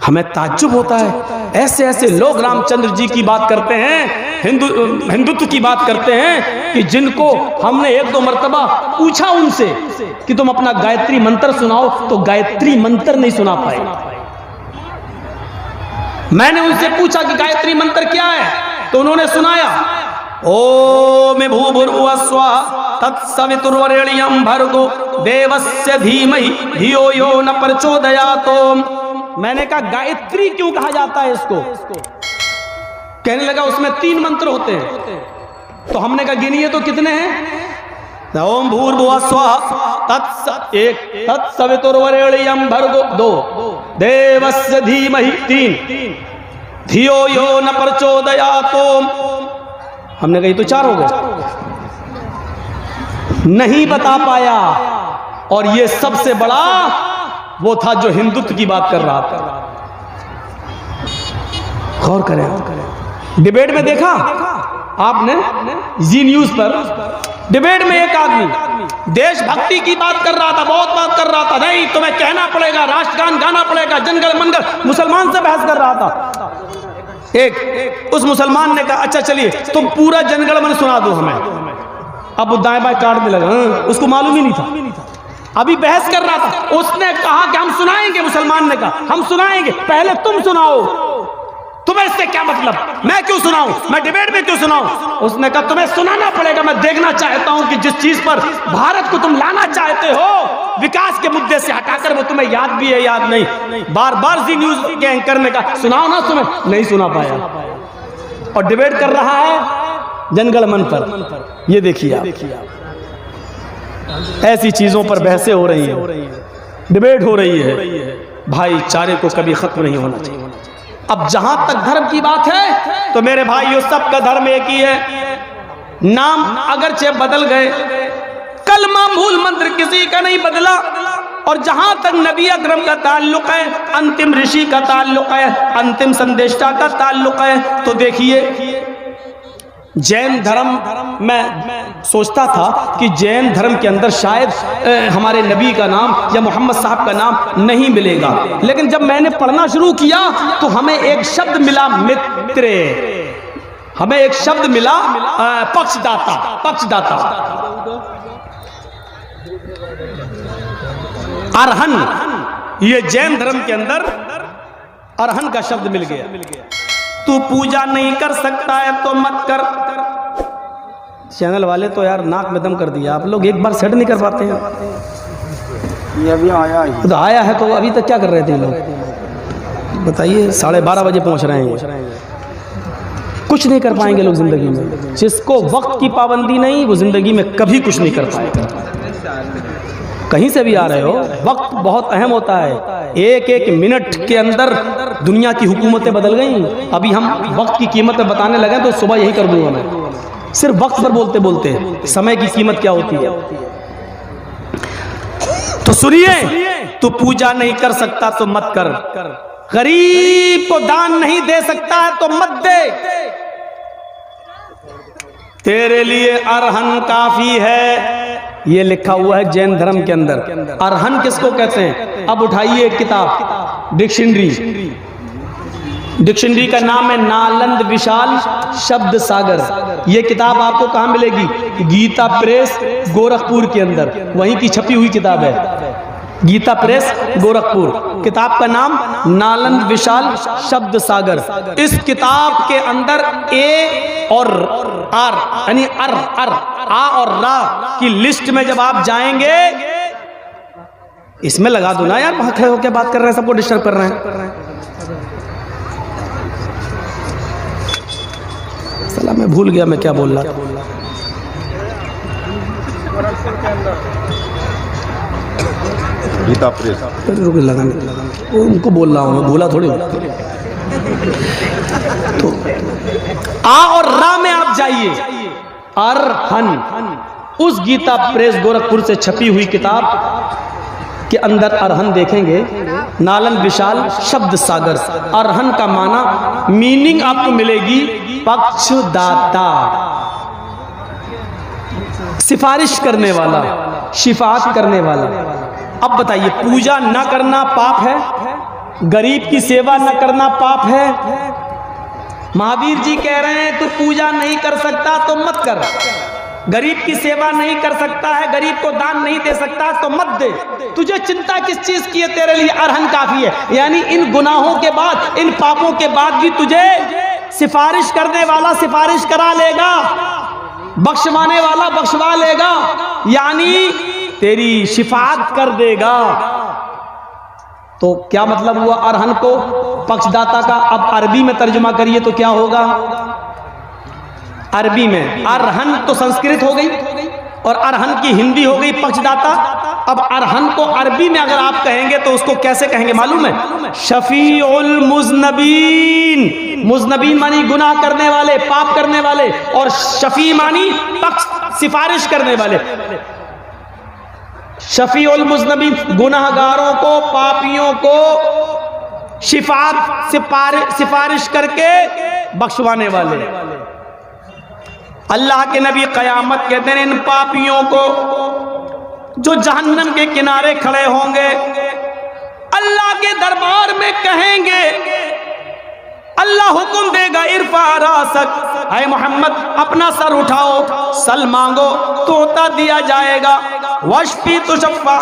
हमें ताज्जुब होता है, ऐसे ऐसे लोग रामचंद्र जी की बात करते हैं, हिंदुत्व की बात करते हैं कि जिनको हमने एक दो मर्तबा पूछा उनसे कि तुम अपना गायत्री मंत्र सुनाओ, तो गायत्री मंत्र नहीं सुना पाए। मैंने उनसे पूछा कि गायत्री मंत्र क्या है, तो उन्होंने सुनाया ओम भूर्भुवः स्वः तत्सवितुर्वरेण्यं भर्गो देवस्य धीमहि धियो यो न प्रचोदयात्। मैंने कहा गायत्री क्यों कहा जाता है इसको? कहने लगा उसमें 3 मंत्र होते हैं। तो हमने कहा गिनिए तो कितने हैं? ओम भूर्भुवः स्वः तत्सवितुर्वरेण्यं भर्गो 2, देवस्य धीमहि 3, धियो यो न प्रचोदयात्। हमने कही तो 4 हो गए, नहीं बता पाया। और ये सबसे बड़ा वो था जो हिंदुत्व की बात कर रहा था। गौर करें, डिबेट में देखा आपने जी न्यूज पर, डिबेट में एक आदमी देशभक्ति की बात कर रहा था, बहुत बात कर रहा था, नहीं तुम्हें कहना पड़ेगा, राष्ट्रगान गाना पड़ेगा, जनगण मंगल, मुसलमान से बहस कर रहा था। एक उस मुसलमान ने कहा अच्छा चलिए तुम पूरा जनगण मन सुना दो हमें। अब वो दाएं बाएं काटने लगा, उसको मालूम ही नहीं था, अभी बहस कर रहा था। उसने कहा कि हम सुनाएंगे, मुसलमान ने कहा हम सुनाएंगे, पहले तुम सुनाओ, तुम्हें इससे क्या मतलब, मैं क्यों सुनाऊं, मैं डिबेट में क्यों सुनाऊं? उसने कहा तुम्हें सुनाना पड़ेगा, मैं देखना चाहता हूं कि जिस चीज पर भारत को तुम लाना चाहते हो विकास के मुद्दे से हटाकर, वो तुम्हें याद भी है याद नहीं। बार बार जी न्यूज के एंकर ने कहा सुनाओ ना, सुने नहीं सुना पाया, और डिबेट कर रहा है जनगण मन पर। ये देखिए आप, ऐसी चीजों पर बहसें हो रही है, डिबेट हो रही है, भाईचारे को कभी खत्म नहीं होना चाहिए। अब जहां तक धर्म की बात है तो मेरे भाइयों सबका धर्म एक ही है, नाम अगरचे बदल गए, कलमा मूल मंत्र किसी का नहीं बदला। और जहां तक नबी अकरम का ताल्लुक है, अंतिम ऋषि का ताल्लुक है, अंतिम संदेष्टा का ताल्लुक है, तो देखिए जैन धर्म, मैं सोचता था कि जैन धर्म के अंदर शायद हमारे नबी का नाम या मोहम्मद साहब का नाम नहीं मिलेगा, लेकिन जब मैंने पढ़ना शुरू किया तो हमें एक शब्द मिला मित्र, हमें एक शब्द मिला पक्षदाता, पक्षदाता, अरहन। ये जैन धर्म के अंदर अरहन का शब्द मिल गया। तू पूजा नहीं कर सकता है तो मत कर। चैनल वाले तो यार नाक में दम कर दिया, आप लोग एक बार सेट नहीं कर पाते हैं। ये अभी आया है, तो आया है तो अभी तक क्या कर रहे थे लोग बताइए? 12:30 बजे पहुंच रहे हैं, कुछ नहीं कर पाएंगे लोग जिंदगी में। जिसको वक्त की पाबंदी नहीं वो जिंदगी में कभी कुछ नहीं कर पाएगा। कहीं से भी आ रहे हो, वक्त बहुत अहम होता है। एक एक मिनट के अंदर दुनिया की हुकूमतें बदल गई। अभी हम वक्त की कीमत बताने लगे तो सुबह यही कर दूंगा मैं, सिर्फ वक्त पर बोलते बोलते समय की कीमत क्या होती है। तो सुनिए, तू पूजा नहीं कर सकता तो मत कर, गरीब को दान नहीं दे सकता है तो मत दे, तेरे लिए अरहन काफी है। ये लिखा हुआ है जैन धर्म के अंदर। अरहन किसको कहते हैं? अब उठाइए एक किताब, डिक्शनरी, डिक्शनरी का नाम है नालंद विशाल शब्द सागर। ये किताब आपको कहाँ मिलेगी? गीता प्रेस गोरखपुर के अंदर, वहीं की छपी हुई किताब है, गीता प्रेस गोरखपुर। किताब का नाम नालंद विशाल शब्द सागर। इस किताब के अंदर ए और आर यानी अर अर आ और रा की लिस्ट में जब आप जाएंगे, इसमें लगा दो ना यार, वहां खड़े होकर बात कर रहे हैं, सबको डिस्टर्ब कर रहे हैं। साला मैं भूल गया मैं क्या बोल रहा था। गीता प्रेस लगाने उनको बोल रहा हूँ मैं, भूला थोड़ी। तो आ और रा में आप जाइए, अरहन, उस गीता प्रेस गोरखपुर से छपी हुई किताब के अंदर अरहन देखेंगे, नालंद विशाल शब्द सागर। अरहन का माना मीनिंग आपको मिलेगी पक्षदाता, सिफारिश करने वाला, शिफात करने वाला। अब बताइए, पूजा ना करना पाप है? गरीब की सेवा न करना पाप है। महावीर जी कह रहे हैं तू पूजा नहीं कर सकता तो मत कर, गरीब की सेवा नहीं कर सकता है, गरीब को दान नहीं दे सकता तो मत दे। तुझे चिंता किस चीज की है? तेरे लिए अरहन काफी है। यानी इन गुनाहों के बाद, इन पापों के बाद भी तुझे सिफारिश करने वाला सिफारिश करा लेगा, बख्शवाने वाला बख्शवा लेगा, यानी तेरी शिफाअत कर देगा। तो क्या मतलब हुआ अरहन को पक्षदाता का? अब अरबी में तर्जुमा करिए तो क्या होगा? अरबी में अरहन तो संस्कृत हो गई और अरहन की हिंदी हो गई पक्षदाता। अब अरहन को अरबी में अगर आप कहेंगे तो उसको कैसे कहेंगे मालूम है? शफीउल मुज़नबीन। मुज़नबीन मानी गुनाह करने वाले, पाप करने वाले, और शफी मानी पक्ष सिफारिश करने वाले। शफीउल मुज़नबीन गुनाहगारों को, पापियों को सिफारिश करके बख्शवाने वाले। अल्लाह के नबी क़यामत के दिन इन पापियों को जो जहन्नम के किनारे खड़े होंगे, अल्लाह के दरबार में कहेंगे, अल्लाह हुक्म देगा इरफा रासक, ऐ मोहम्मद अपना सर उठाओ, सल मांगो तोता दिया जाएगा, वशफी तुशफ़ा,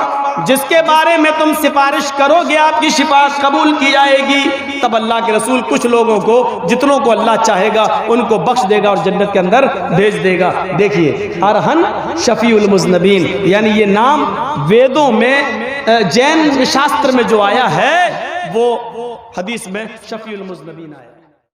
जिसके बारे में तुम सिफारिश करोगे आपकी शिफाअत कबूल की जाएगी। तब अल्लाह के रसूल कुछ लोगों को, जितनों को अल्लाह चाहेगा उनको बख्श देगा और जन्नत के अंदर भेज देगा। देखिए अरहन शफीउल मुज़नबीन, यानी ये नाम वेदों में, जैन शास्त्र में जो आया है वो हदीस में शफीउल मुज़नबीन आया।